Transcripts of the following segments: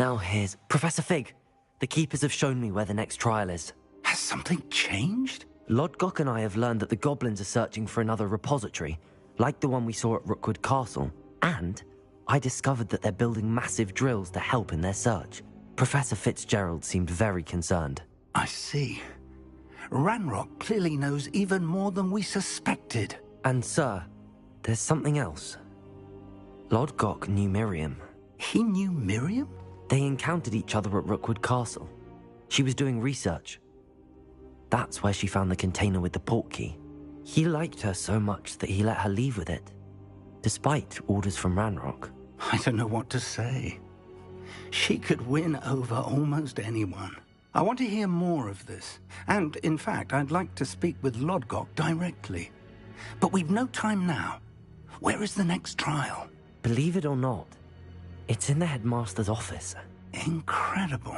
Now here's Professor Fig. The keepers have shown me where the next trial is. Has something changed? Lodgok and I have learned that the goblins are searching for another repository, like the one we saw at Rookwood Castle. And I discovered that they're building massive drills to help in their search. Professor Fitzgerald seemed very concerned. I see. Ranrock clearly knows even more than we suspected. And sir, there's something else. Lodgok knew Miriam. He knew Miriam? They encountered each other at Rookwood Castle. She was doing research. That's where she found the container with the portkey. He liked her so much that he let her leave with it, despite orders from Ranrock. I don't know what to say. She could win over almost anyone. I want to hear more of this. And, in fact, I'd like to speak with Lodgok directly. But we've no time now. Where is the next trial? Believe it or not, it's in the headmaster's office. Incredible.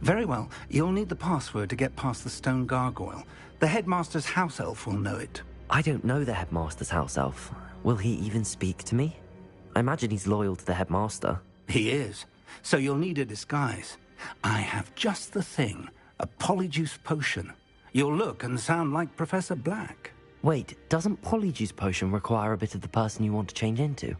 Very well. You'll need the password to get past the stone gargoyle. The headmaster's house elf will know it. I don't know the headmaster's house elf. Will he even speak to me? I imagine he's loyal to the headmaster. He is. So you'll need a disguise. I have just the thing. A polyjuice potion. You'll look and sound like Professor Black. Wait, doesn't Polyjuice Potion require a bit of the person you want to change into?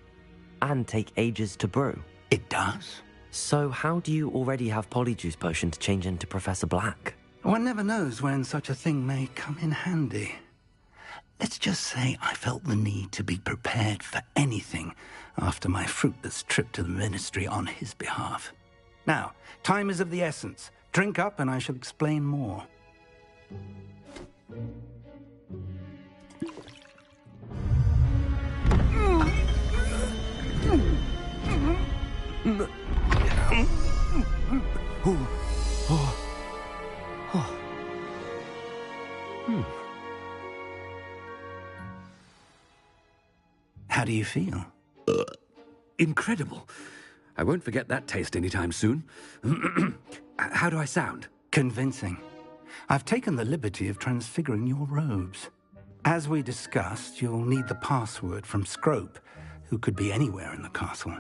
And take ages to brew? It does. So how do you already have Polyjuice Potion to change into Professor Black? One never knows when such a thing may come in handy. Let's just say I felt the need to be prepared for anything after my fruitless trip to the Ministry on his behalf. Now, time is of the essence. Drink up and I shall explain more. How do you feel? Incredible. I won't forget that taste anytime soon. How do I sound? Convincing. I've taken the liberty of transfiguring your robes. As we discussed, you'll need the password from Scrope, who could be anywhere in the castle.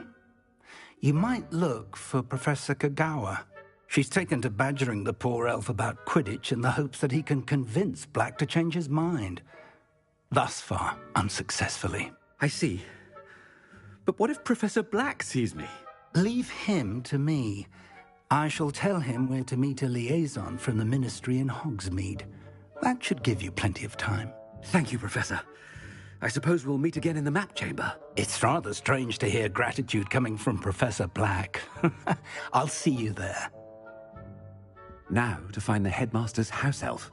You might look for Professor Kagawa. She's taken to badgering the poor elf about Quidditch in the hopes that he can convince Black to change his mind. Thus far, unsuccessfully. I see. But what if Professor Black sees me? Leave him to me. I shall tell him where to meet a liaison from the Ministry in Hogsmeade. That should give you plenty of time. Thank you, Professor. I suppose we'll meet again in the map chamber. It's rather strange to hear gratitude coming from Professor Black. I'll see you there. Now to find the headmaster's house elf.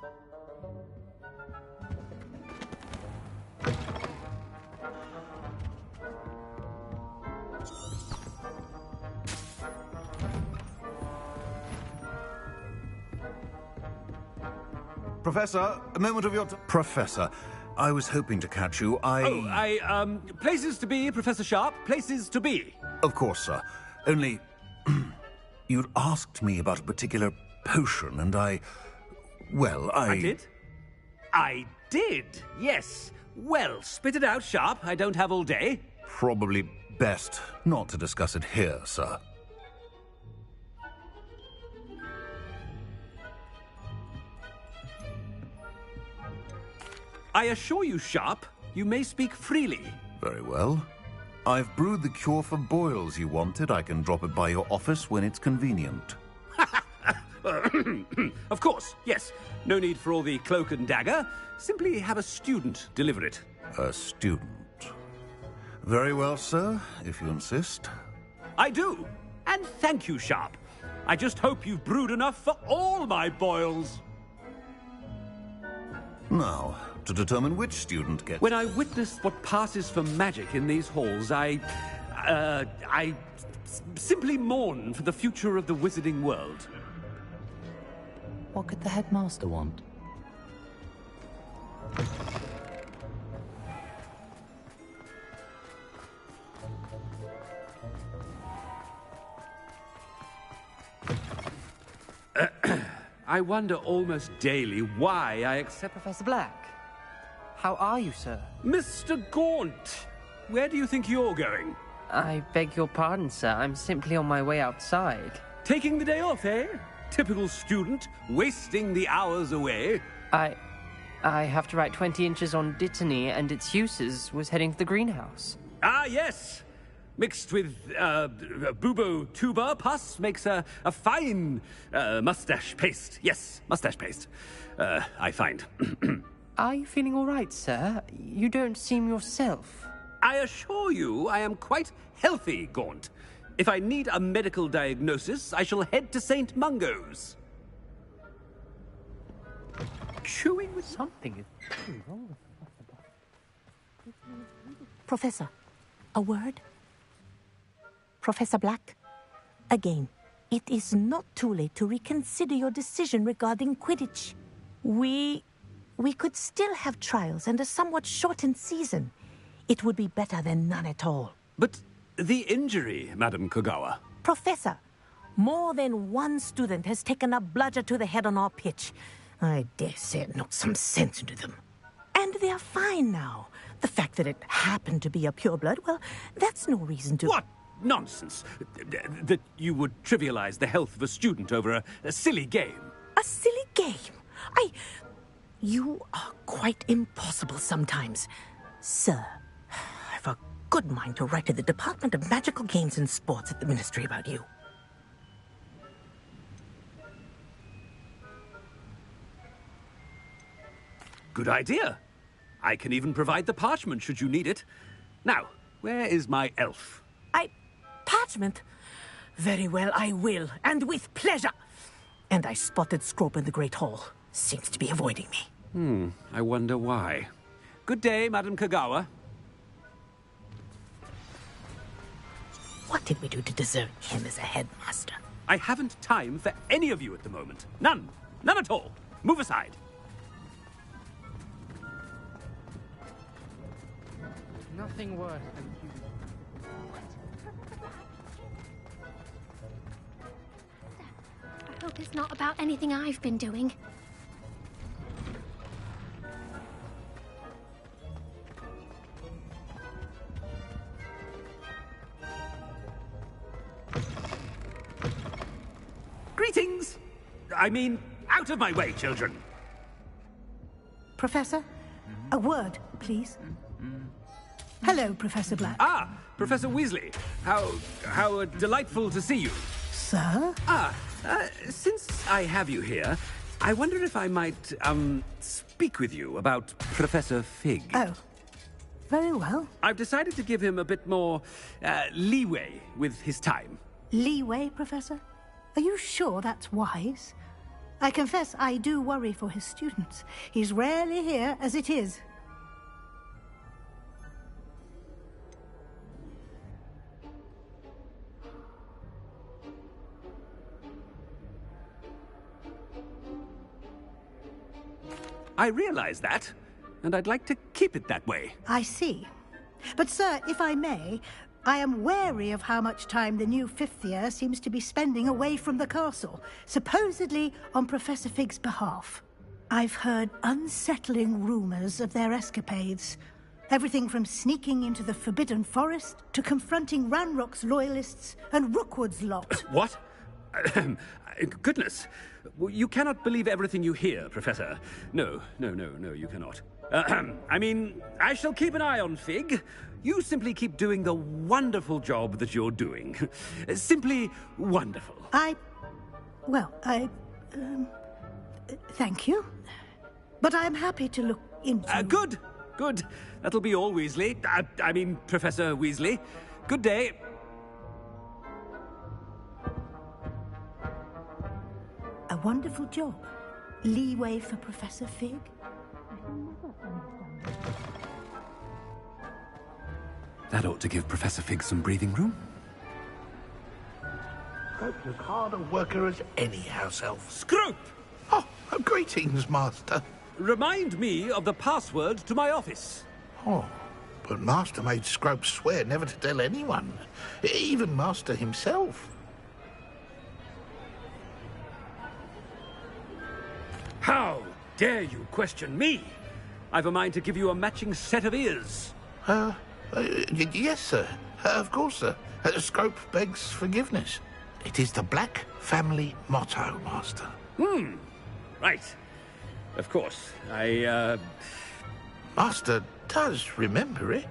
Professor, a moment of your Professor, I was hoping to catch you. Places to be, Professor Sharp. Places to be. Of course, sir. Only, you'd asked me about a particular potion, and I did? I did, yes. Well, spit it out, Sharp. I don't have all day. Probably best not to discuss it here, sir. I assure you, Sharp, you may speak freely. Very well. I've brewed the cure for boils you wanted. I can drop it by your office when it's convenient. Of course, yes. No need for all the cloak and dagger. Simply have a student deliver it. A student. Very well, sir, if you insist. I do. And thank you, Sharp. I just hope you've brewed enough for all my boils. Now, to determine which student gets... When I witness what passes for magic in these halls, I simply mourn for the future of the wizarding world. What could the headmaster want? I wonder almost daily why I accept... Professor Black, how are you, sir? Mr. Gaunt, where do you think you're going? I beg your pardon, sir. I'm simply on my way outside. Taking the day off, eh? Typical student, wasting the hours away. I have to write 20 inches on Dittany and its uses was heading to the greenhouse. Ah, yes. Mixed with bubo tuber pus makes a fine mustache paste. Yes, mustache paste. I find. Are you feeling all right, sir? You don't seem yourself. I assure you I am quite healthy, Gaunt. If I need a medical diagnosis, I shall head to St. Mungo's. Chewing with Something is wrong with Professor, a word? Professor Black, again, it is not too late to reconsider your decision regarding Quidditch. We could still have trials and a somewhat shortened season. It would be better than none at all. But the injury, Madam Kogawa. Professor, more than one student has taken a bludger to the head on our pitch. I dare say it knocked some sense into them. And they are fine now. The fact that it happened to be a pureblood, well, that's no reason to... What nonsense! That you would trivialize the health of a student over a silly game. A silly game? You are quite impossible sometimes. Sir, I've a good mind to write to the Department of Magical Games and Sports at the Ministry about you. Good idea. I can even provide the parchment should you need it. Now, where is my elf? Parchment? Very well, I will, and with pleasure. And I spotted Scrope in the Great Hall. Seems to be avoiding me. I wonder why. Good day, Madam Kogawa. What did we do to deserve him as a headmaster? I haven't time for any of you at the moment. None. None at all. Move aside. Nothing worse than you. I hope it's not about anything I've been doing. Greetings! I mean, out of my way, children. Professor, a word, please. Hello, Professor Black. Ah, Professor Weasley. How delightful to see you. Sir? Since I have you here, I wonder if I might, speak with you about Professor Fig. Oh, very well. I've decided to give him a bit more, leeway with his time. Leeway, Professor? Are you sure that's wise? I confess I do worry for his students. He's rarely here as it is. I realize that, and I'd like to keep it that way. I see. But, sir, if I may, I am wary of how much time the new fifth year seems to be spending away from the castle, supposedly on Professor Fig's behalf. I've heard unsettling rumors of their escapades. Everything from sneaking into the Forbidden Forest to confronting Ranrock's loyalists and Rookwood's lot. What? Goodness. You cannot believe everything you hear, Professor. No, you cannot. I mean, I shall keep an eye on Fig. You simply keep doing the wonderful job that you're doing. Simply wonderful. Thank you. But I'm happy to look into... Good. That'll be all, Weasley. I mean, Professor Weasley. Good day. A wonderful job. Leeway for Professor Fig. That ought to give Professor Fig some breathing room. Scrope's as hard a worker as any house elf. Scrope! Oh, greetings, Master. Remind me of the password to my office. Oh, but Master made Scrope swear never to tell anyone, even Master himself. How dare you question me? I've a mind to give you a matching set of ears. Yes, sir. Of course, sir. Scrope begs forgiveness. It is the Black family motto, Master. Right. Of course. Master does remember it.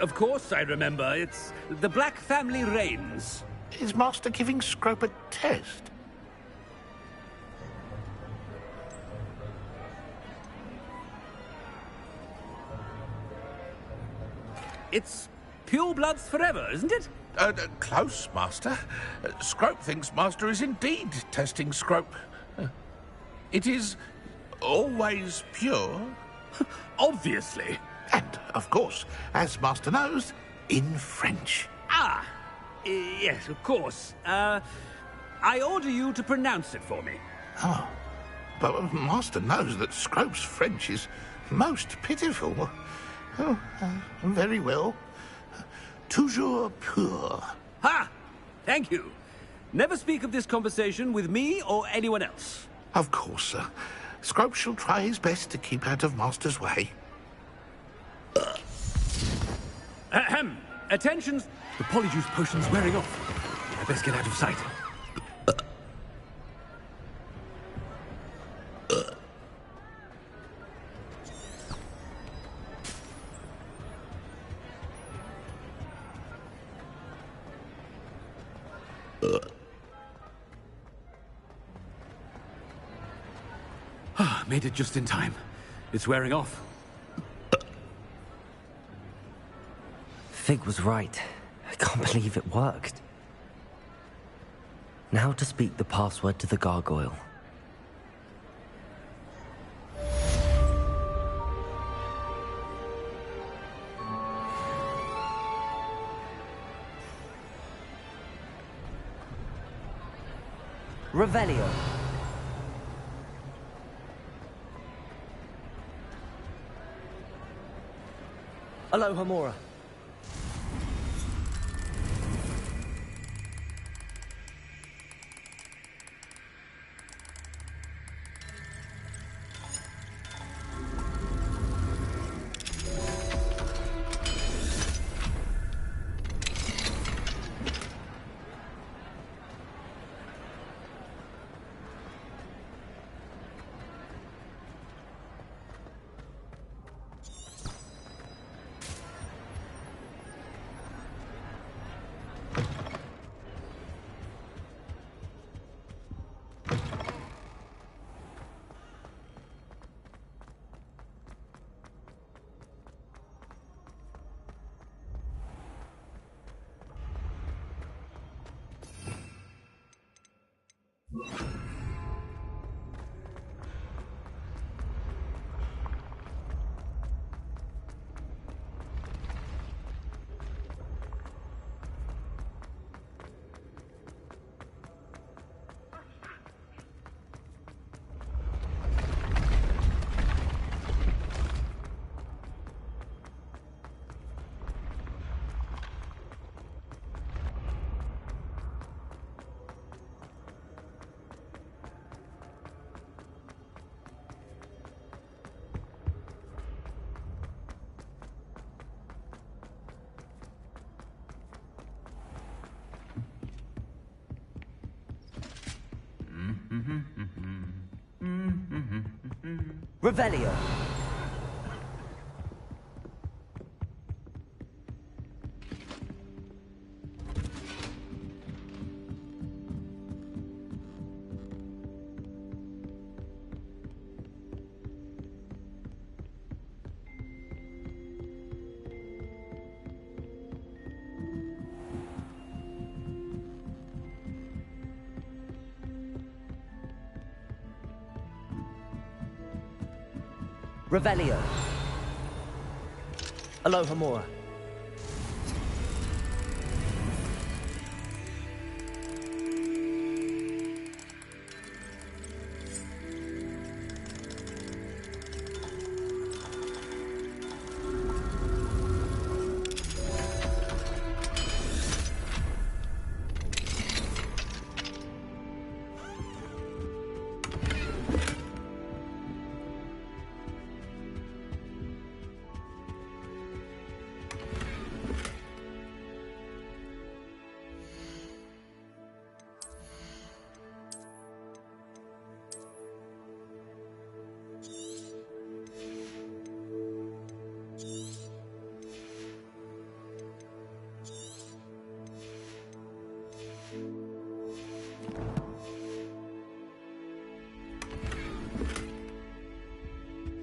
Of course I remember. It's the Black family reigns. Is Master giving Scrope a test? It's pure bloods forever, isn't it? Close, Master. Scrope thinks Master is indeed testing Scrope. It is always pure. Obviously. And, of course, as Master knows, in French. Ah, yes, of course. I order you to pronounce it for me. Oh, but Master knows that Scrope's French is most pitiful. Oh, very well. Toujours pur. Ha! Thank you. Never speak of this conversation with me or anyone else. Of course, sir. Scrope shall try his best to keep out of Master's way. Ahem. Attention. The polyjuice potion's wearing off. I best get out of sight. Made it just in time. It's wearing off. Fig was right. I can't believe it worked. Now to speak the password to the gargoyle. Revelio. Aloha Mora. Revelio. Revelio. Aloha Mora.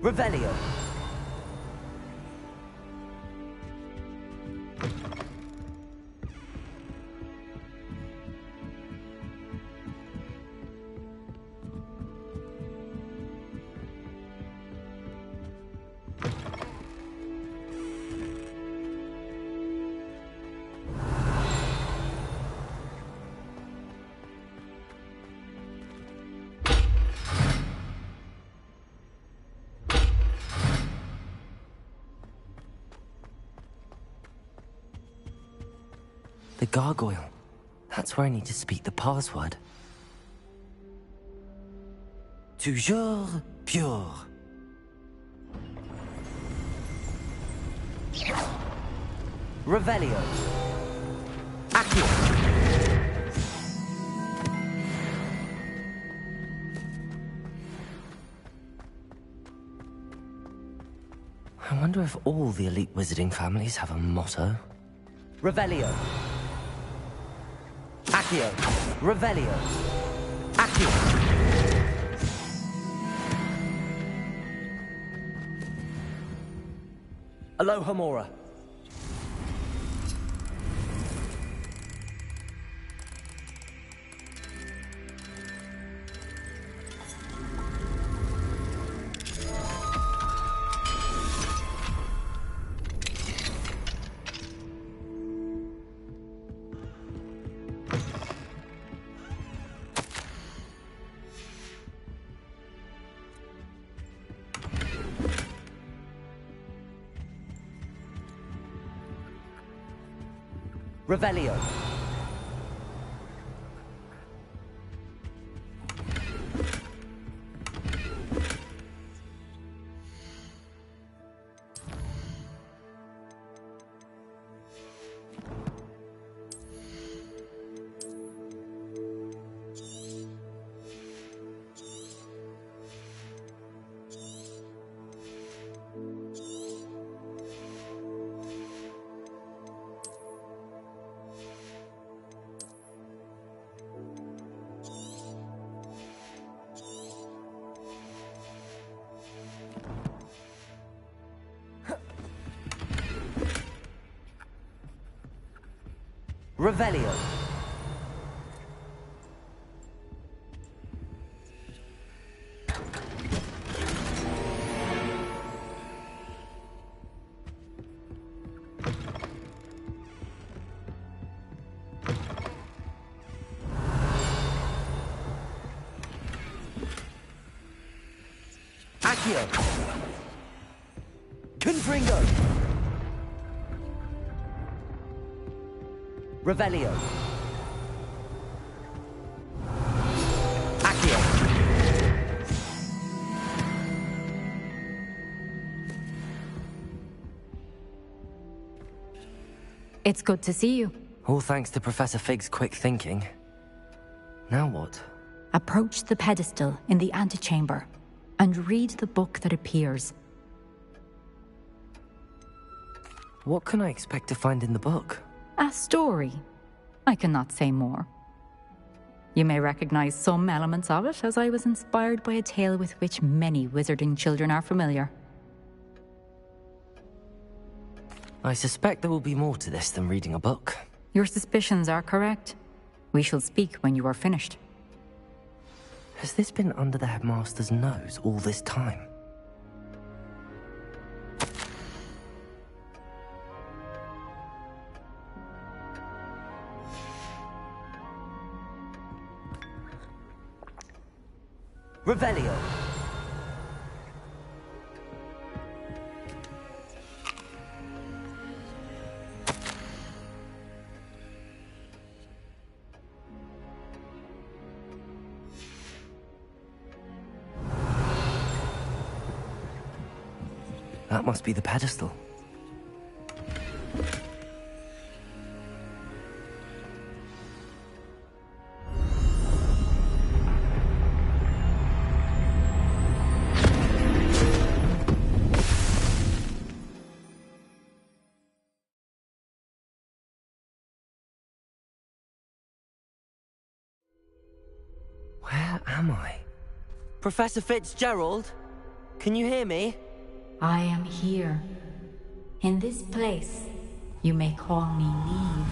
Revelio. The gargoyle. That's where I need to speak the password. Toujours pure. Revelio. Accio. I wonder if all the elite wizarding families have a motto. Revelio. Accio. Revelio. Accio. Aloha Mora. Revelio. Revelio. Accio. Confringo. Revelio. Accio. It's good to see you. All thanks to Professor Fig's quick thinking. Now what? Approach the pedestal in the antechamber and read the book that appears. What can I expect to find in the book? A story. I cannot say more. You may recognize some elements of it, as I was inspired by a tale with which many wizarding children are familiar. I suspect there will be more to this than reading a book. Your suspicions are correct. We shall speak when you are finished. Has this been under the headmaster's nose all this time? Revelio. That must be the pedestal. Where am I? Professor Fitzgerald? Can you hear me? I am here. In this place, you may call me Neve.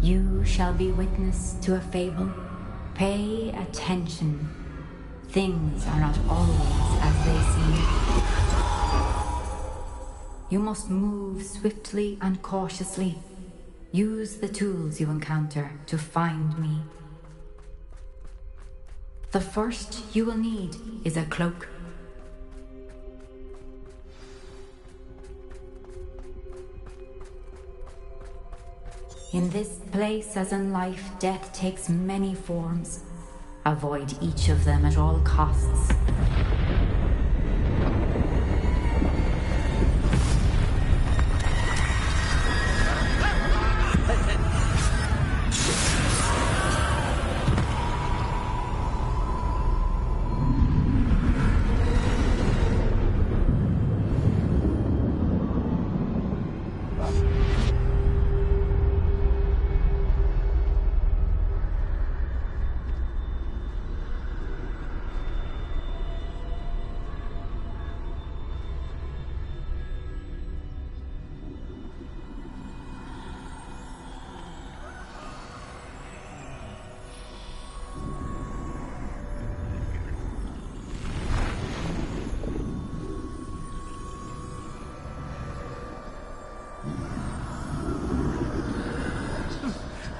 You shall be witness to a fable. Pay attention. Things are not always as they seem. You must move swiftly and cautiously. Use the tools you encounter to find me. The first you will need is a cloak. In this place, as in life, death takes many forms. Avoid each of them at all costs.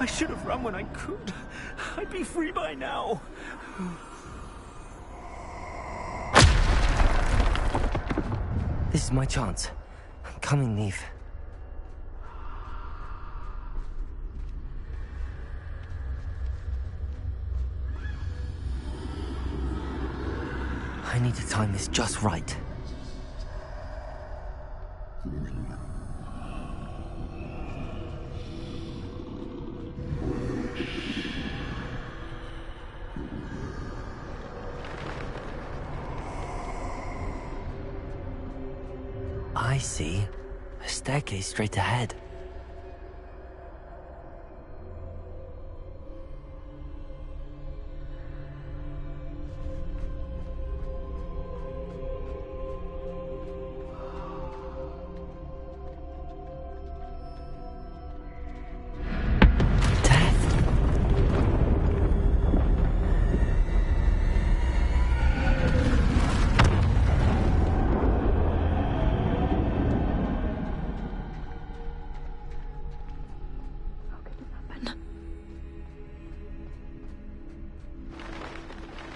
I should have run when I could. I'd be free by now. This is my chance. I'm coming, Neve. I need to time this just right. I see. A staircase straight ahead.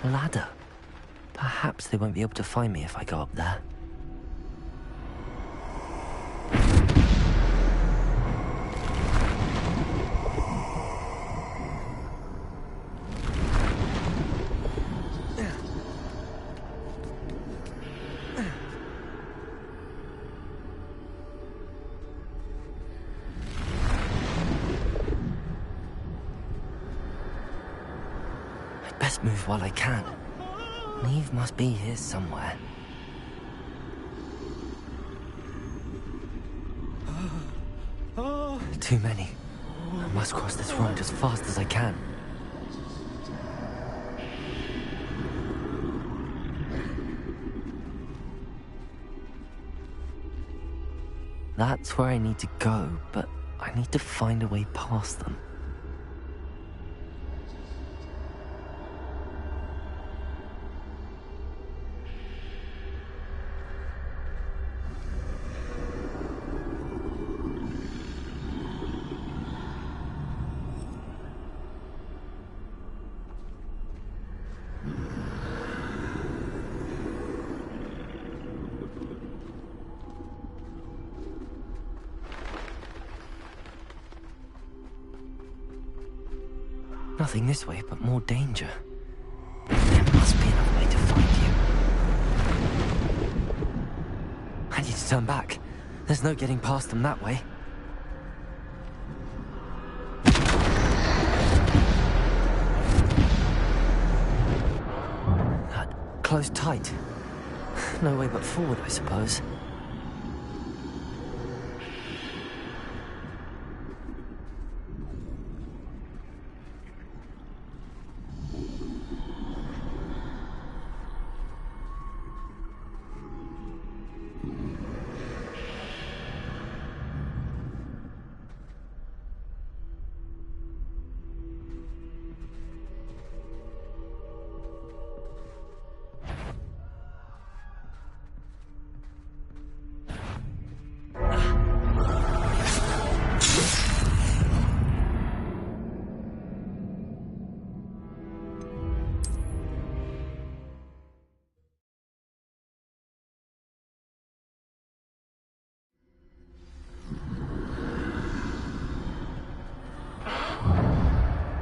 A ladder. Perhaps they won't be able to find me if I go up there. Best move while I can. Neve must be here somewhere. Too many. I must cross this road as fast as I can. That's where I need to go, but I need to find a way past them. Nothing this way, but more danger. There must be another way to find you. I need to turn back. There's no getting past them that way. Closed tight. No way but forward, I suppose.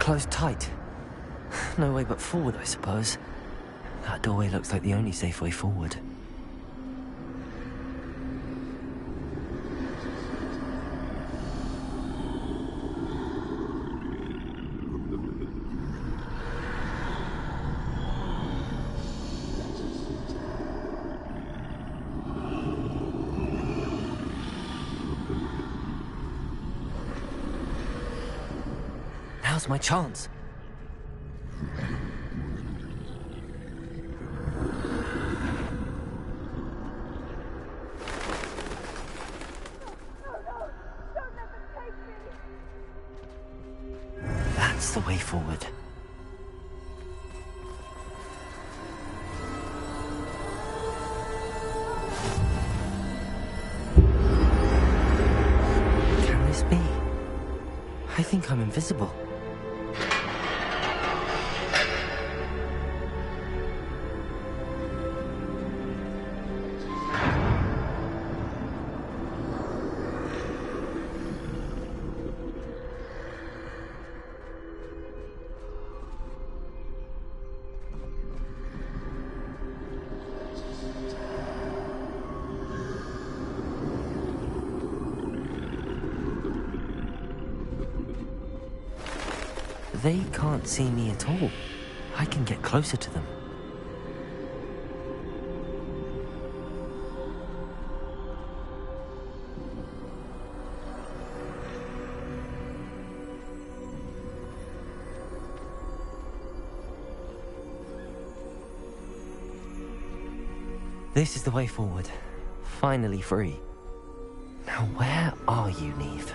Closed tight. No way but forward, I suppose. That doorway looks like the only safe way forward. Now's my chance. That's the way forward. Can this be? I think I'm invisible. They can't see me at all. I can get closer to them. This is the way forward. Finally free. Now where are you, Neve?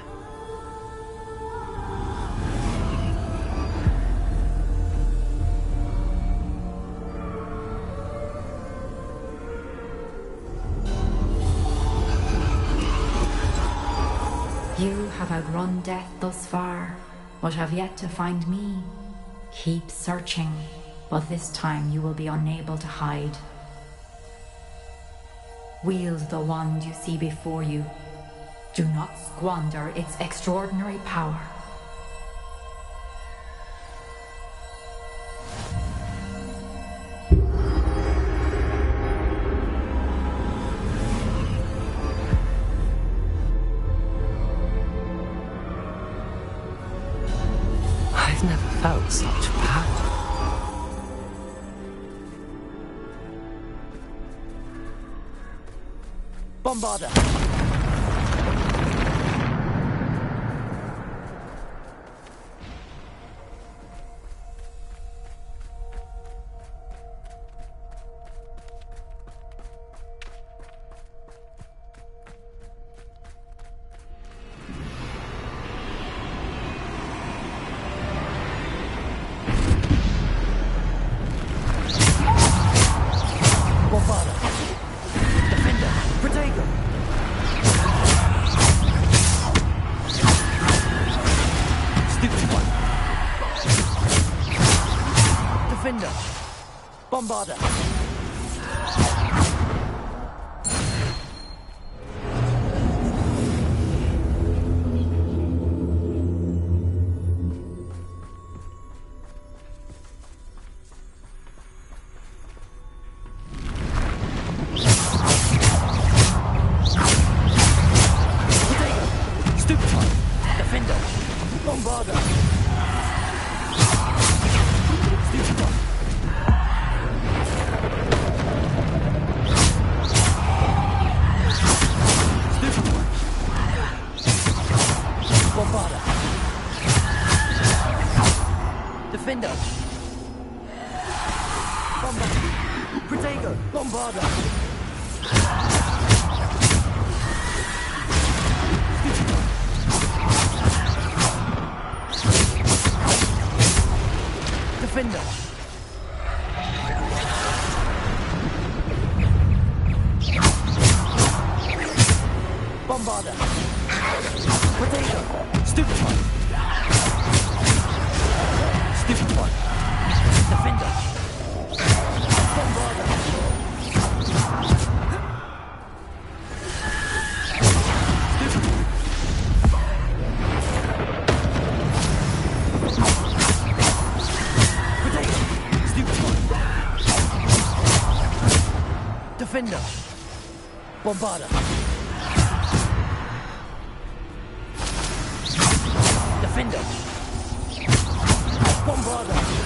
You have outrun death thus far, but have yet to find me. Keep searching, but this time you will be unable to hide. Wield the wand you see before you. Do not squander its extraordinary power. I've never felt such power. Bombarder! Bombarder! Stupefy! Defender! Bombarder! Stupefy! Bombarder! Defender! Bombarder! Protego! Bombarder! Defender! Bombarder! Protego! Stupefy! Stupefy! Defender! Bombarder! Stupefy! Defender. Bombarder. Defender. Bombarder.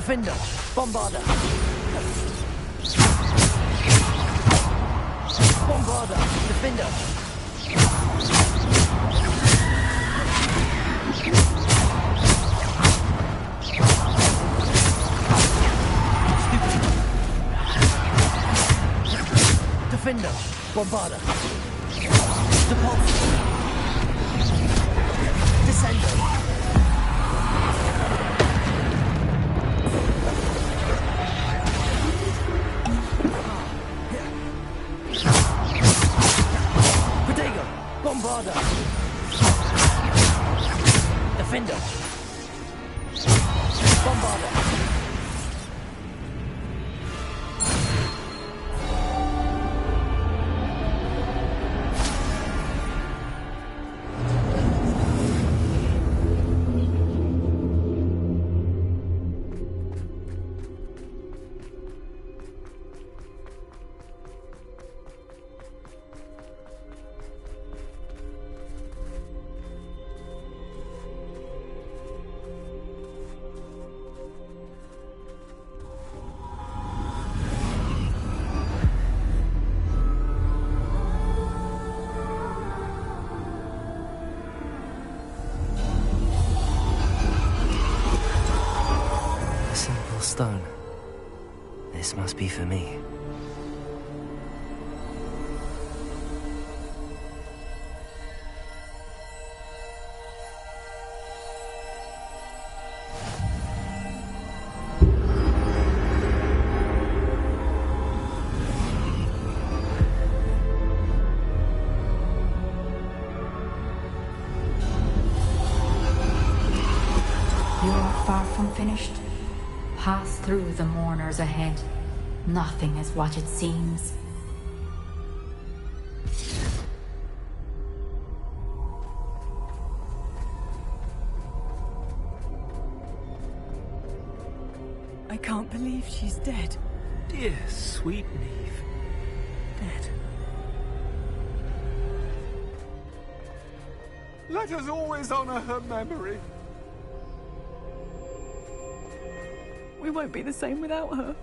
Defender! Bombarder! Bombarder! Defender! Defender! Bombarder! Depulse! Descender! Protego! Bombarder! Defender! Bombarder! Stone. This must be for me. You are far from finished. Pass through the mourners ahead. Nothing is what it seems. I can't believe she's dead. Dear, sweet Neve. Dead. Let us always honor her memory. We won't be the same without her.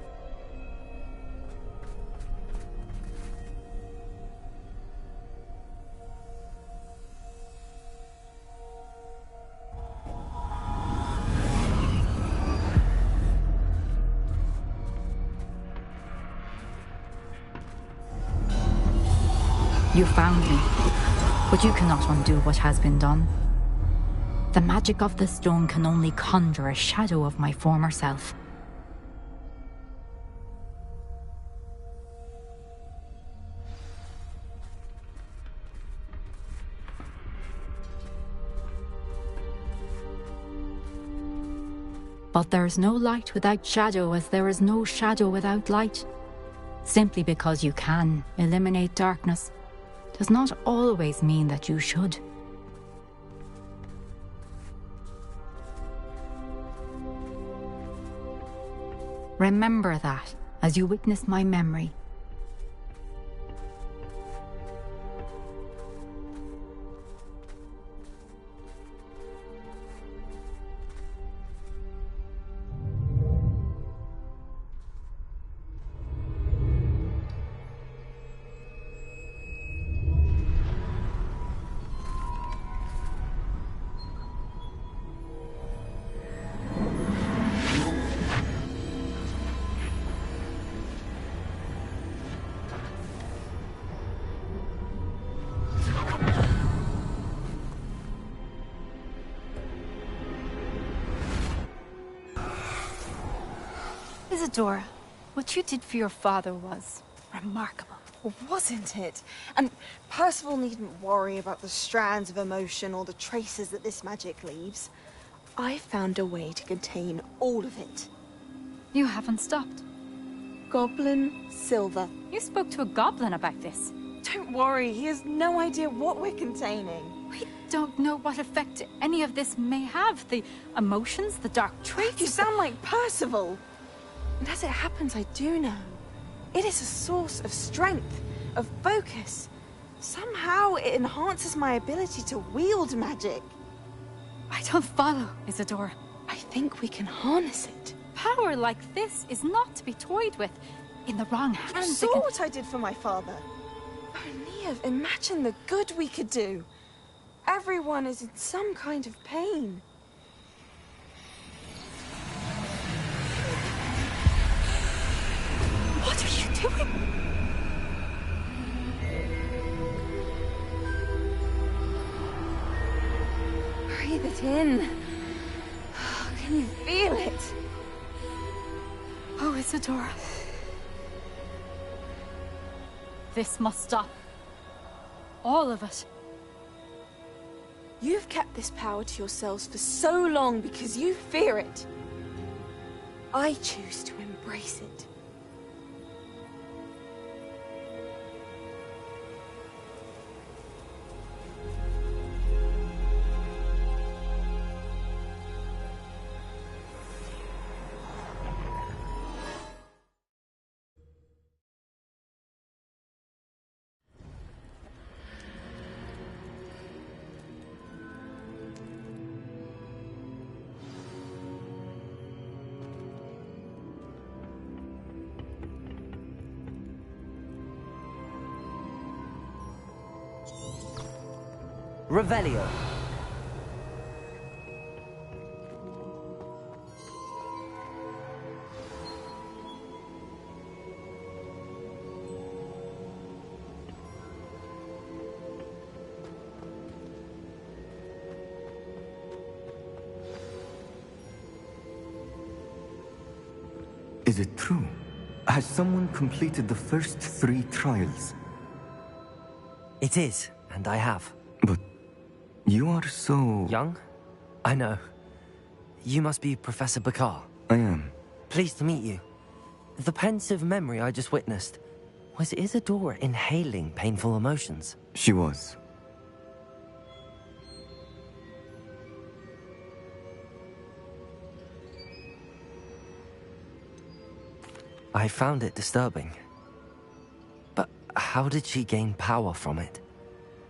You found me, but you cannot undo what has been done. The magic of the stone can only conjure a shadow of my former self. But there is no light without shadow, as there is no shadow without light. Simply because you can eliminate darkness does not always mean that you should. Remember that as you witness my memory. Isadora, what you did for your father was remarkable. Well, wasn't it? And Percival needn't worry about the strands of emotion or the traces that this magic leaves. I found a way to contain all of it. You haven't stopped. Goblin Silver. You spoke to a goblin about this. Don't worry, he has no idea what we're containing. We don't know what effect any of this may have. The emotions, the dark traits. You sound like Percival. And as it happens, I do know. It is a source of strength, of focus. Somehow it enhances my ability to wield magic. I don't follow, Isadora. I think we can harness it Power like this is not to be toyed with. In the wrong You hands, saw what I did for my father. Oh, Neve, imagine the good we could do. Everyone is in some kind of pain. What are you doing? Breathe it in. Can you feel it? Oh, Isadora. This must stop. All of it. You've kept this power to yourselves for so long because you fear it. I choose to embrace it. Revelio. Is it true? Has someone completed the first 3 trials? It is, and I have. But you are so... young? I know. You must be Professor Bakar. I am. Pleased to meet you. The pensive memory I just witnessed, was Isadora inhaling painful emotions? She was. I found it disturbing. But how did she gain power from it?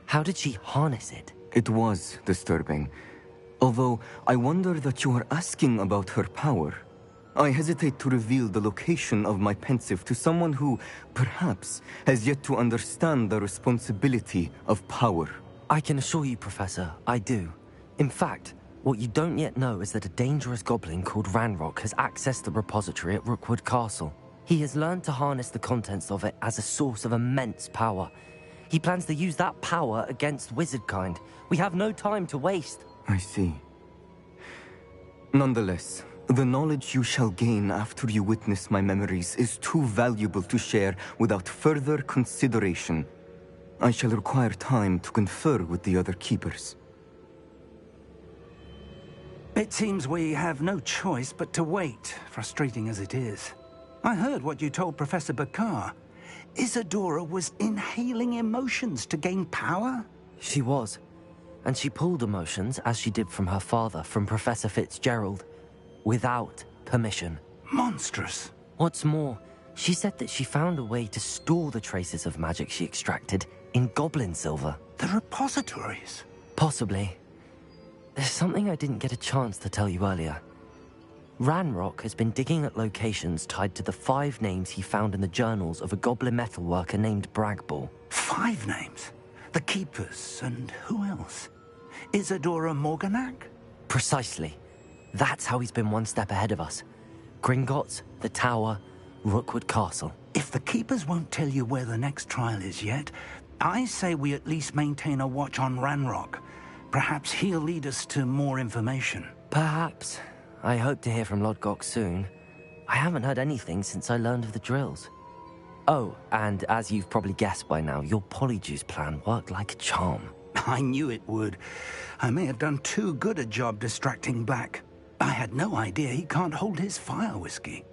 How did she harness it? It was disturbing. Although, I wonder that you are asking about her power. I hesitate to reveal the location of my pensive to someone who, perhaps, has yet to understand the responsibility of power. I can assure you, Professor, I do. In fact, what you don't yet know is that a dangerous goblin called Ranrock has accessed the repository at Rookwood Castle. He has learned to harness the contents of it as a source of immense power. He plans to use that power against wizardkind. We have no time to waste. I see. Nonetheless, the knowledge you shall gain after you witness my memories is too valuable to share without further consideration. I shall require time to confer with the other keepers. It seems we have no choice but to wait, frustrating as it is. I heard what you told Professor Bakar. Isadora was inhaling emotions to gain power? She was. And she pulled emotions, as she did from her father, from Professor Fitzgerald, without permission. Monstrous. What's more, she said that she found a way to store the traces of magic she extracted in goblin silver. The repositories? Possibly. There's something I didn't get a chance to tell you earlier. Ranrock has been digging at locations tied to the 5 names he found in the journals of a goblin metalworker named Bragball. 5 names? The Keepers, and who else? Isadora Morganac? Precisely. That's how he's been one step ahead of us. Gringotts, the Tower, Rookwood Castle. If the Keepers won't tell you where the next trial is yet, I say we at least maintain a watch on Ranrock. Perhaps he'll lead us to more information. Perhaps. I hope to hear from Lodgok soon. I haven't heard anything since I learned of the drills. Oh, and as you've probably guessed by now, your Polyjuice plan worked like a charm. I knew it would. I may have done too good a job distracting Black. I had no idea he can't hold his fire whiskey.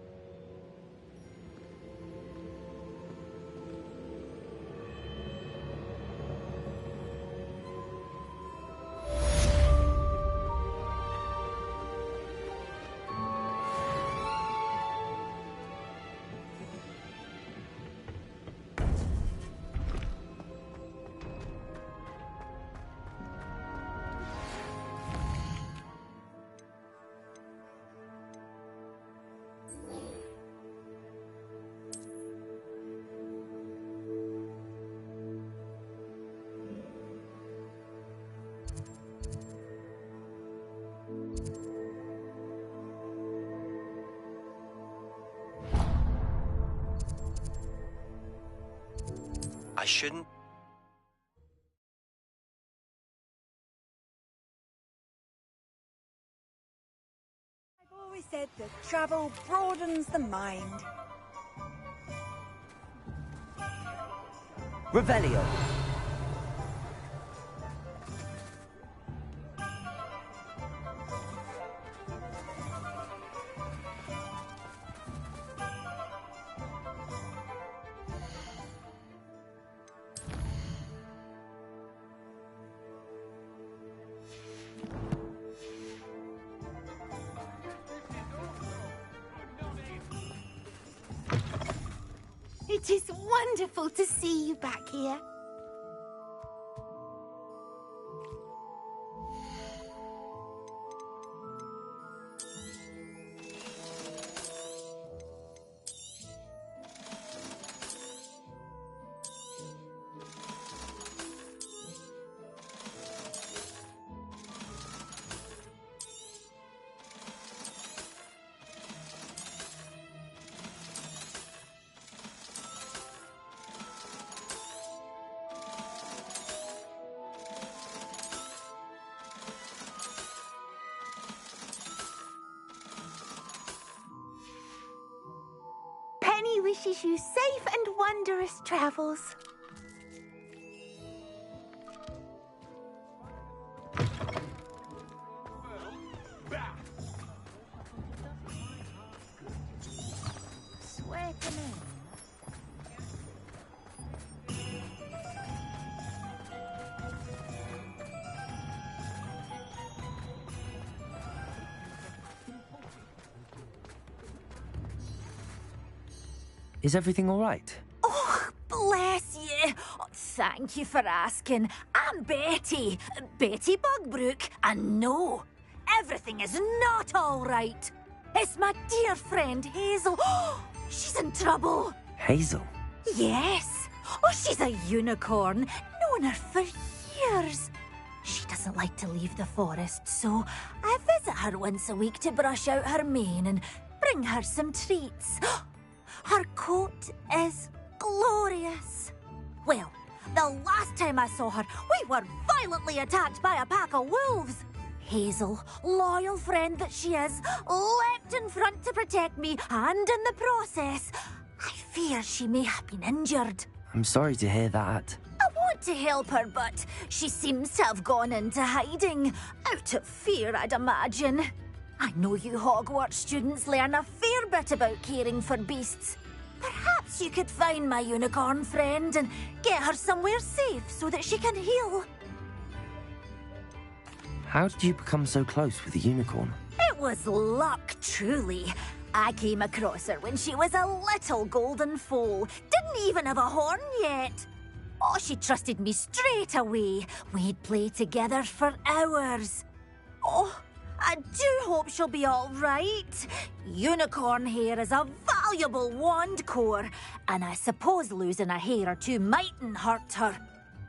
I shouldn't... I've always said that travel broadens the mind. Revelio. It is wonderful to see you back here. Penny wishes you safe and wondrous travels. Is everything all right? Oh, bless you. Oh, thank you for asking. I'm Betty. Betty Bugbrook. And no, everything is not all right. It's my dear friend Hazel. She's in trouble. Hazel? Yes. Oh, she's a unicorn. Known her for years. She doesn't like to leave the forest, so I visit her once a week to brush out her mane and bring her some treats. Her coat is glorious. Well, the last time I saw her, we were violently attacked by a pack of wolves. Hazel, loyal friend that she is, leapt in front to protect me, and in the process, I fear she may have been injured. I'm sorry to hear that. I want to help her, but she seems to have gone into hiding. Out of fear, I'd imagine. I know you Hogwarts students learn a fair bit about caring for beasts. Perhaps you could find my unicorn friend and get her somewhere safe so that she can heal. How did you become so close with the unicorn? It was luck, truly. I came across her when she was a little golden foal. Didn't even have a horn yet. Oh, she trusted me straight away. We'd play together for hours. Oh, I do hope she'll be all right. Unicorn hair is a valuable wand core, and I suppose losing a hair or two mightn't hurt her.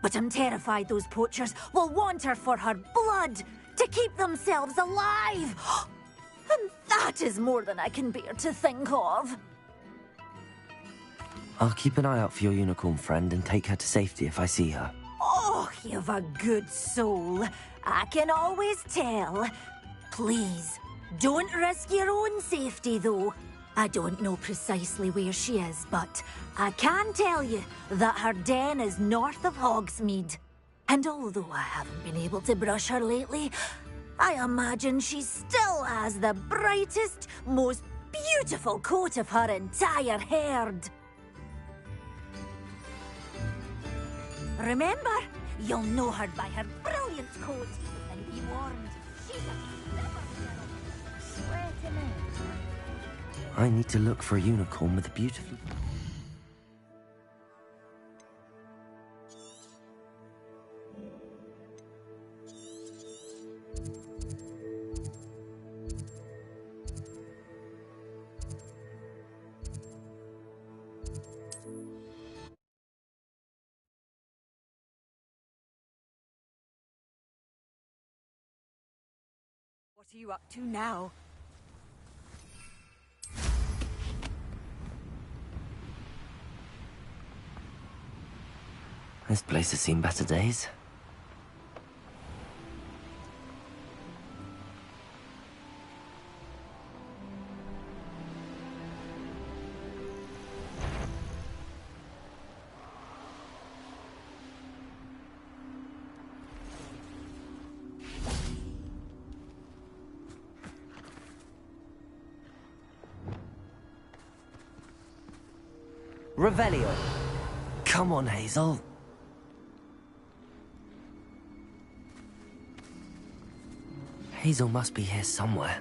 But I'm terrified those poachers will want her for her blood, to keep themselves alive. And that is more than I can bear to think of. I'll keep an eye out for your unicorn friend and take her to safety if I see her. Oh, you've a good soul. I can always tell. Please, don't risk your own safety, though. I don't know precisely where she is, but I can tell you that her den is north of Hogsmeade. And although I haven't been able to brush her lately, I imagine she still has the brightest, most beautiful coat of her entire herd. Remember, you'll know her by her brilliant coat, and be warned, she's a clever girl. Swear to me. I need to look for a unicorn with a beautiful... What are you up to now? This place has seen better days. Revelio. Come on, Hazel. Hazel must be here somewhere.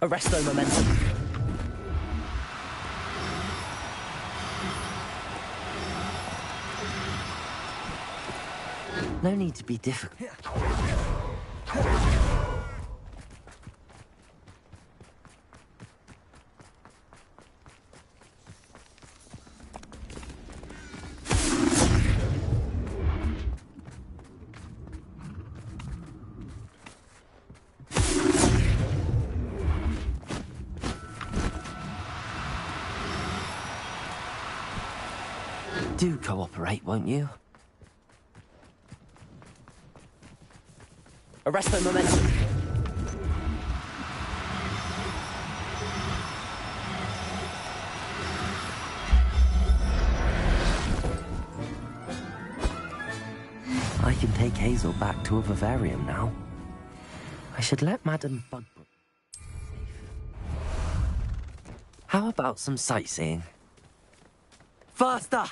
Arresto momentum. No need to be difficult. Do cooperate, won't you? Arresto momentum. I can take Hazel back to a vivarium now. I should let Madame Bugbrook safe. How about some sightseeing? Faster!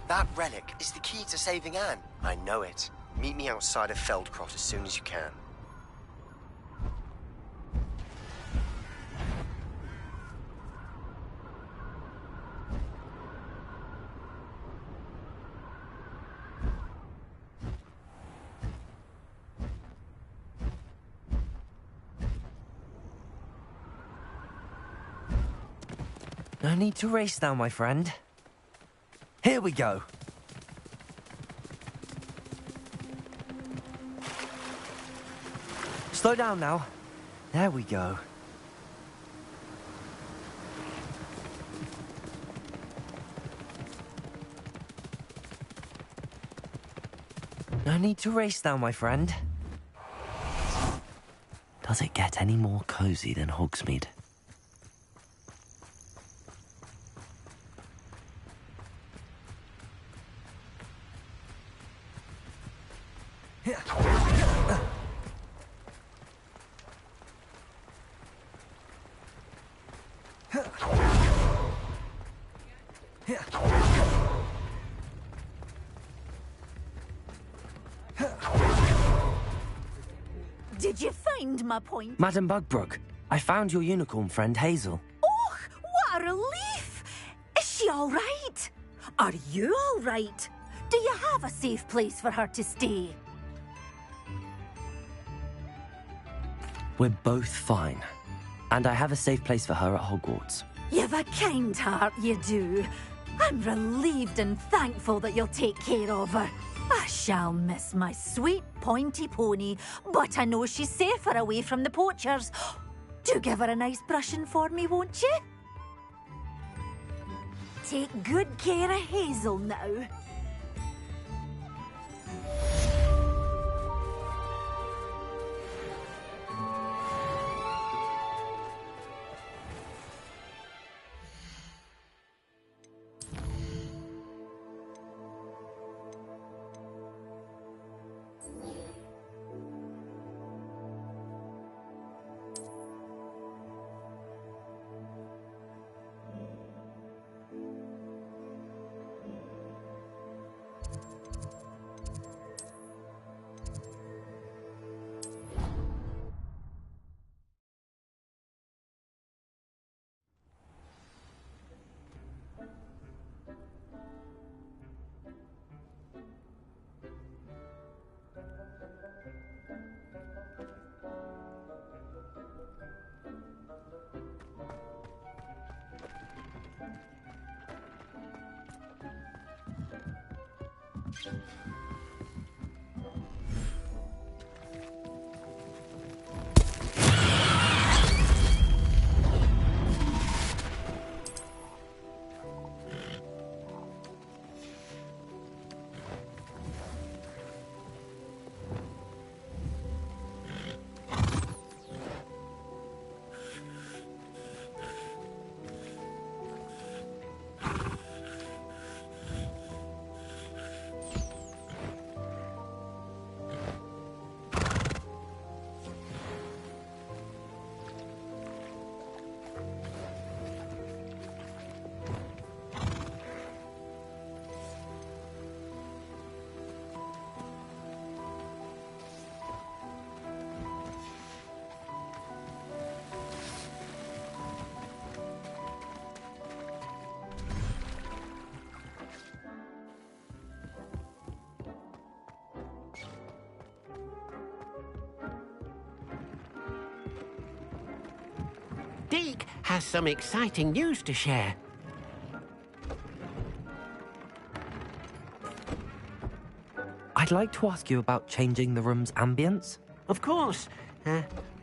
That relic is the key to saving Anne. I know it. Meet me outside of Feldcroft as soon as you can. No need to race now, my friend. Here we go. Slow down now. There we go. No need to race now, my friend. Does it get any more cozy than Hogsmeade? Did you find my point? Madame Bugbrook, I found your unicorn friend, Hazel. Oh, what a relief! Is she all right? Are you all right? Do you have a safe place for her to stay? We're both fine. And I have a safe place for her at Hogwarts. You've a kind heart, you do. I'm relieved and thankful that you'll take care of her. I shall miss my sweet pointy pony, but I know she's safer away from the poachers. Do give her a nice brushing for me, won't you? Take good care of Hazel now. Deke has some exciting news to share. I'd like to ask you about changing the room's ambience. Of course.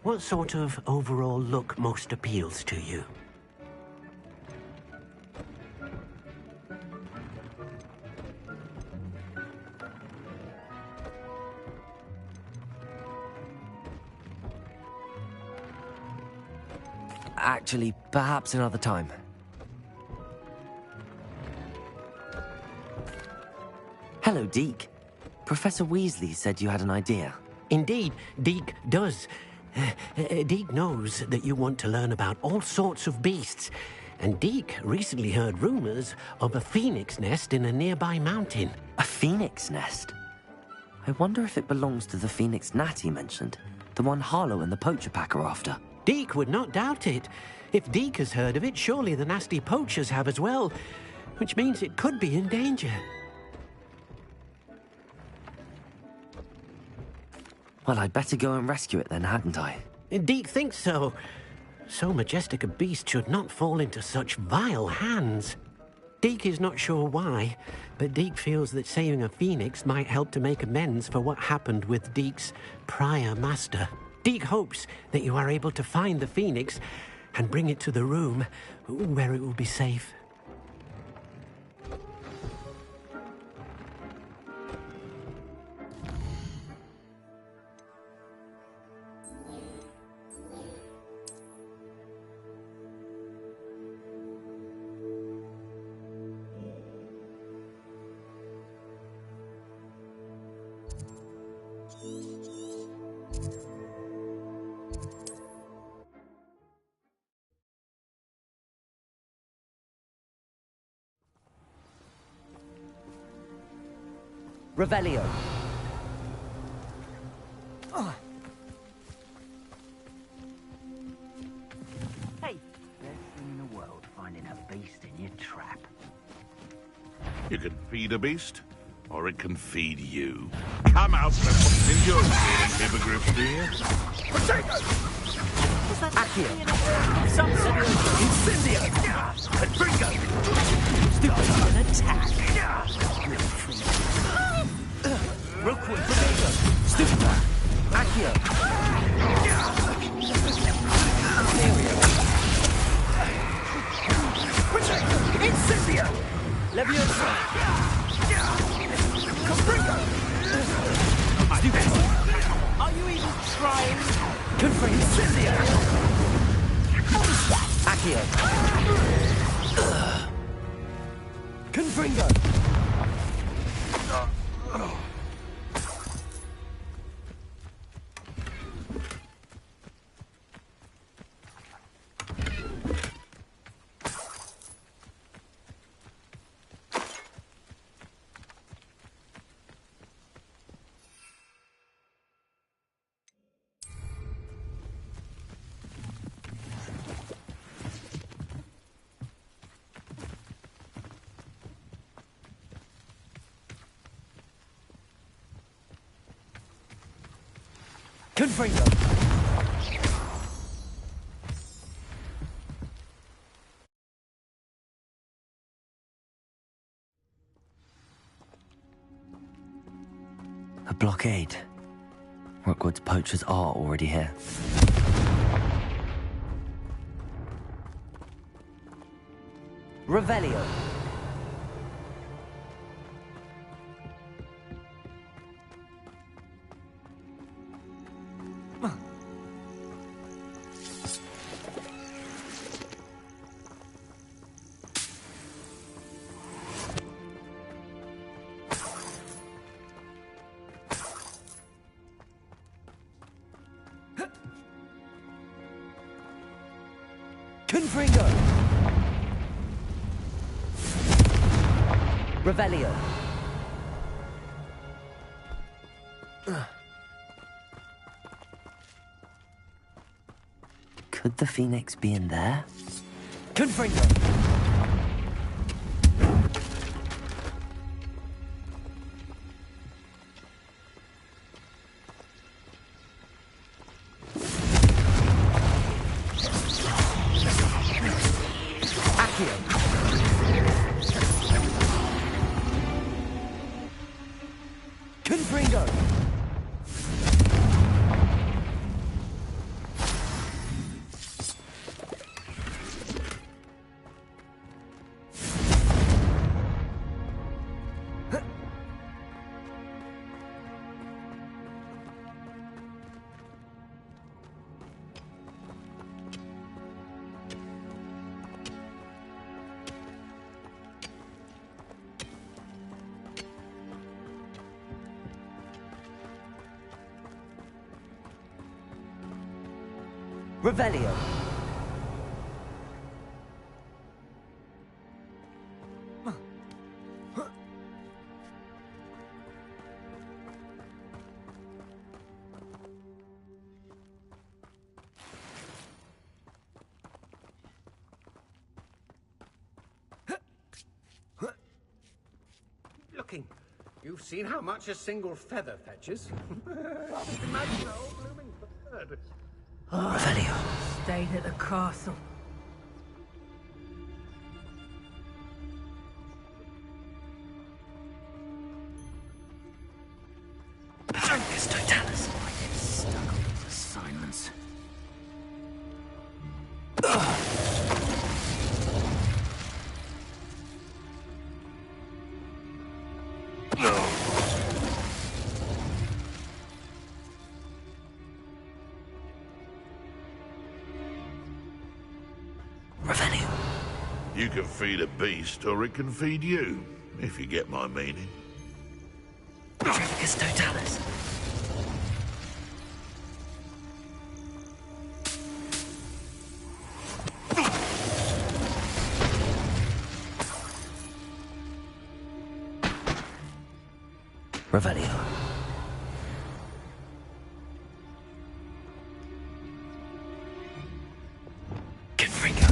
What sort of overall look most appeals to you? Actually, perhaps another time. Hello, Deke. Professor Weasley said you had an idea. Indeed, Deke does. Deke knows that you want to learn about all sorts of beasts, and Deke recently heard rumors of a phoenix nest in a nearby mountain. A phoenix nest? I wonder if it belongs to the phoenix gnat he mentioned, the one Harlow and the poacher pack are after. Deke would not doubt it. If Deke has heard of it, surely the nasty poachers have as well, which means it could be in danger. Well, I'd better go and rescue it then, hadn't I? Deke thinks so. So majestic a beast should not fall into such vile hands. Deke is not sure why, but Deke feels that saving a phoenix might help to make amends for what happened with Deke's prior master. Deke hopes that you are able to find the phoenix and bring it to the room where it will be safe. Revelio. trap. You can feed a beast, or it can feed you. Come out and what's in your hippogriff, dear? Potato! Accio! Incendio! Confringo! Start an attack! Rookwood Tornado! Stupor! Accio! Incendio! Leviosa! Confringo! Are you even trying? Confringo! Incendio! Accio! Confringo! Confringo! A blockade. Rookwood's poachers are already here. Revelio. Confringo! Revelio. Could the Phoenix be in there? Confringo! Confringo! Revelio. Looking. You've seen how much a single feather fetches. Imagine a whole blooming bird. Revelio. Stayed at the castle. Druncus Totalis. I get stuck on these assignments. Revelio. You can feed a beast, or it can feed you, if you get my meaning. Druncus Totalis. Revelio. Confringo.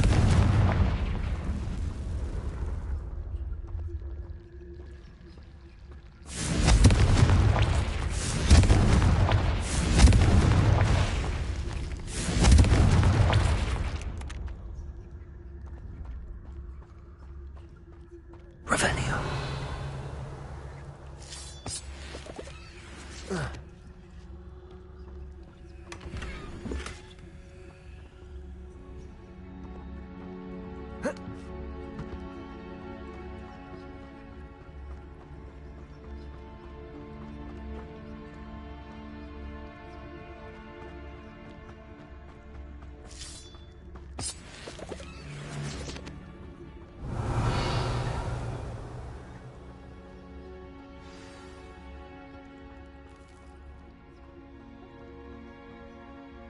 Revelio.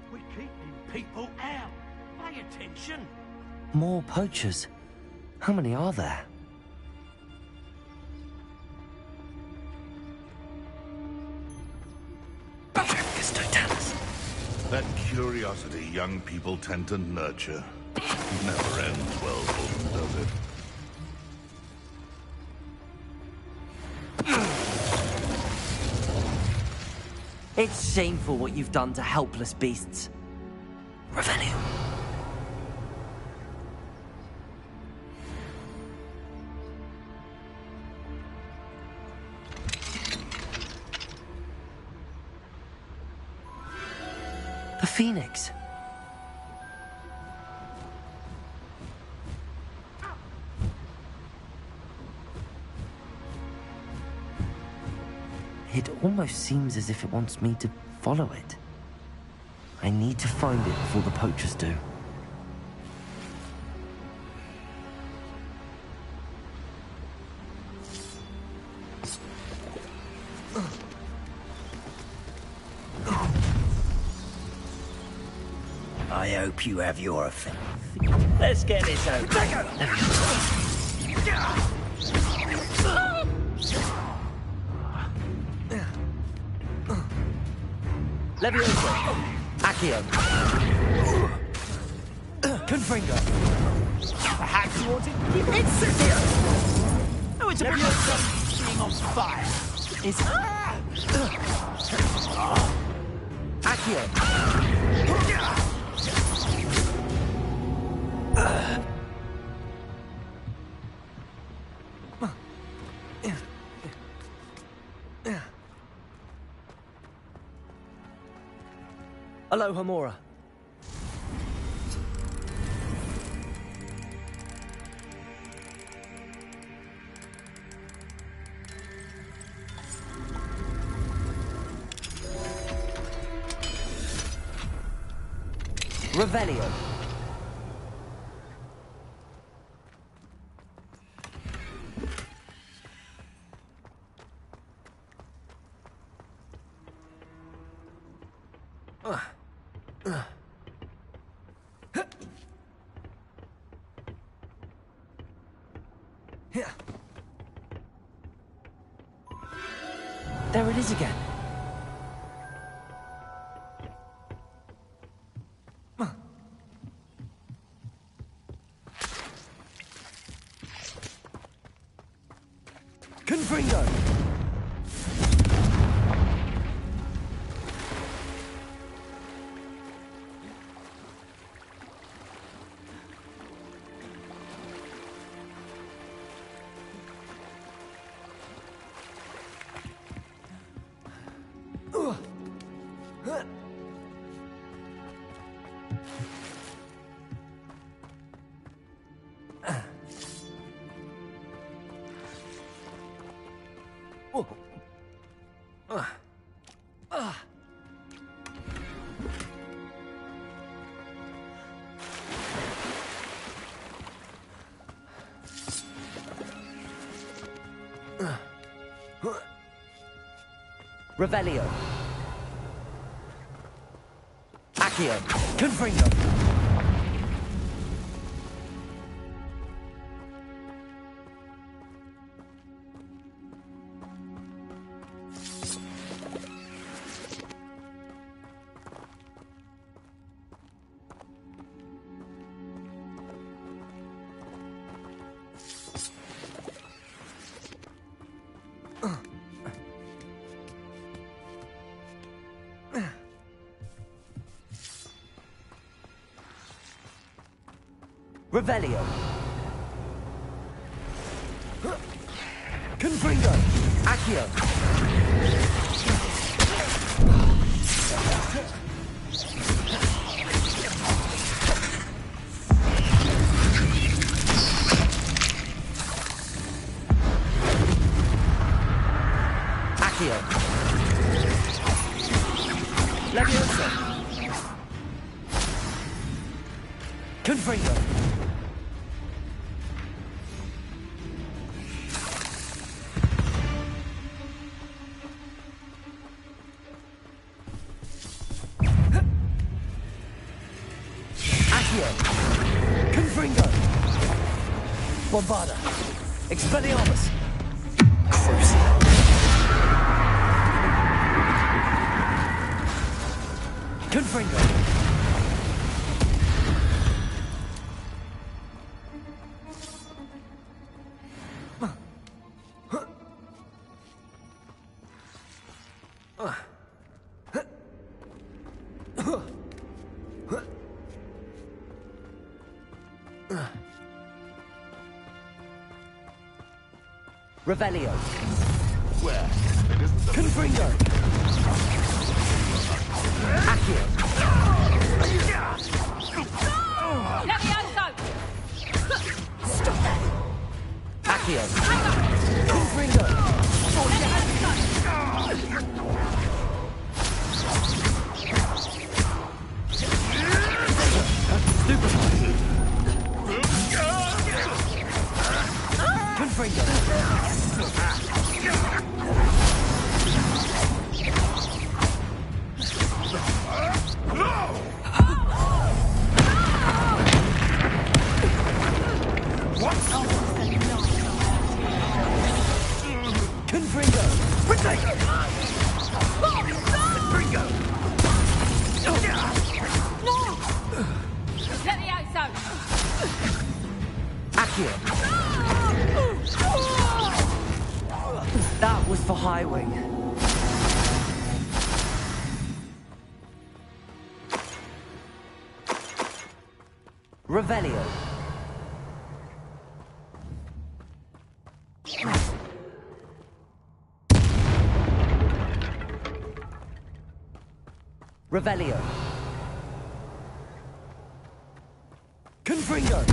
We're keeping people out. Pay attention. More poachers. How many are there? That curiosity young people tend to nurture never ends well for them, does it? It's shameful what you've done to helpless beasts. Revelio. The Phoenix. It almost seems as if it wants me to follow it. I need to find it before the poachers do. I hope you have your fill. Let's get this over. Levioso. Accio. Confringo. Perhaps you want to keep it secure. Oh, it's a being on fire. It's Accio. Aloha Mora. Revelio. There it is again. Confringo. Revelio. Accio. Confringo. Revelio. Confringo! Accio! Accio! Leviosa! Confringo! Confringo! Bombarda! Expelliarmus! Crucial! Confringo! Revelio. Where? Confringo. Accio. Levioso! Stop that. Accio. Confringo. Confringo. Confringo! Potato! Confringo! Levioso! Accio! That was for High Wing. Revelio. Revelio. Confringo.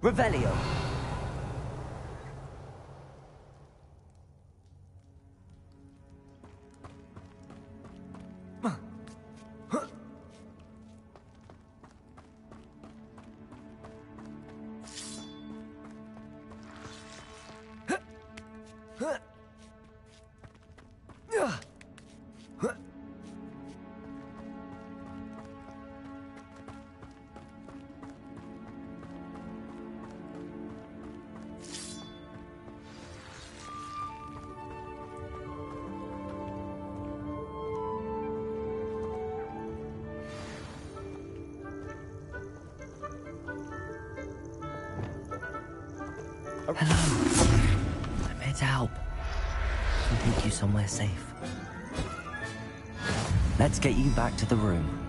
Revelio. Hello. I'm here to help. And take you somewhere safe. Let's get you back to the room.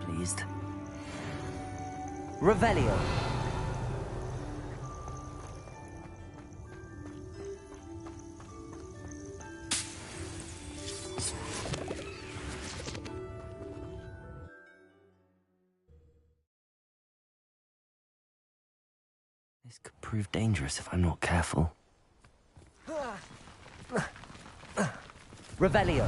Pleased. Revelio. This could prove dangerous if I'm not careful. Revelio.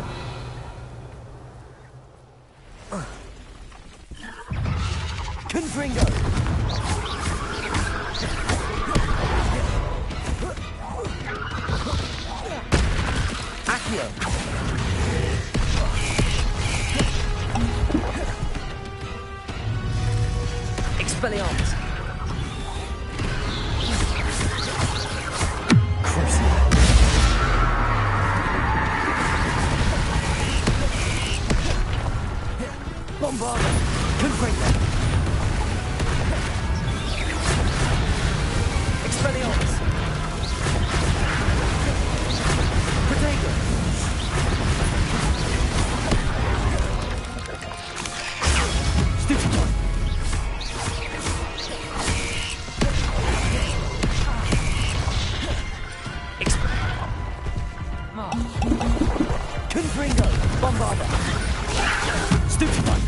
Confringo. Accio. Expelliarmus! Bombarda! Confringo! Expelliarmus! Protego! Stupefy! Confringo! Bombarda! Stupefy!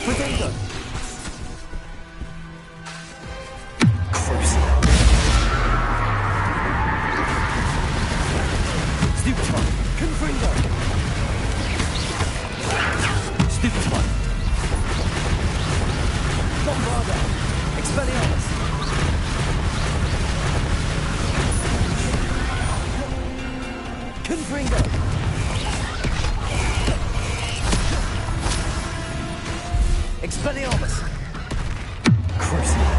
Protego! Crucible! Stupefy! Confringo! Stupefy! Bombarda! Expelliarmus! Confringo! Expelliarmus! Crucible!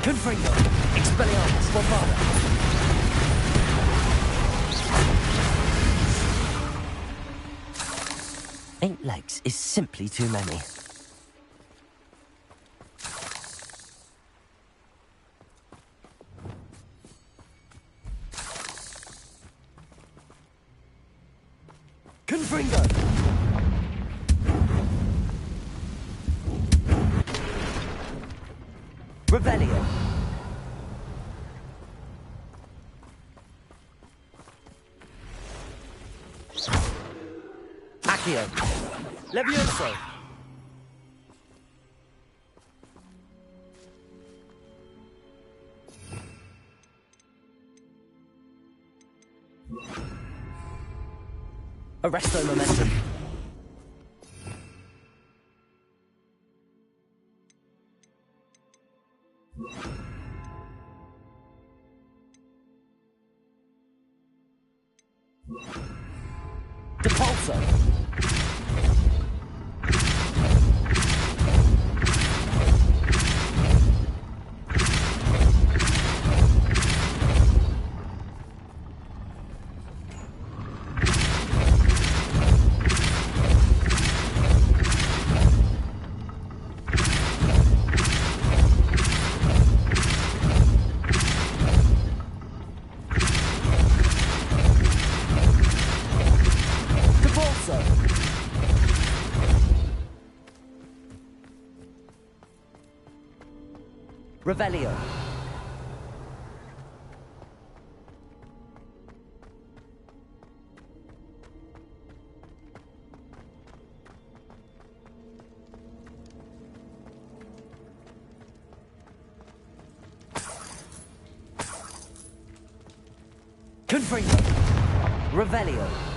Confringo! Expelliarmus! Bombarda! 8 legs is simply too many. Confringo! Revelio! Accio! Levioso! Arresto momentum. Depulso. Revelio. Confringo. Revelio.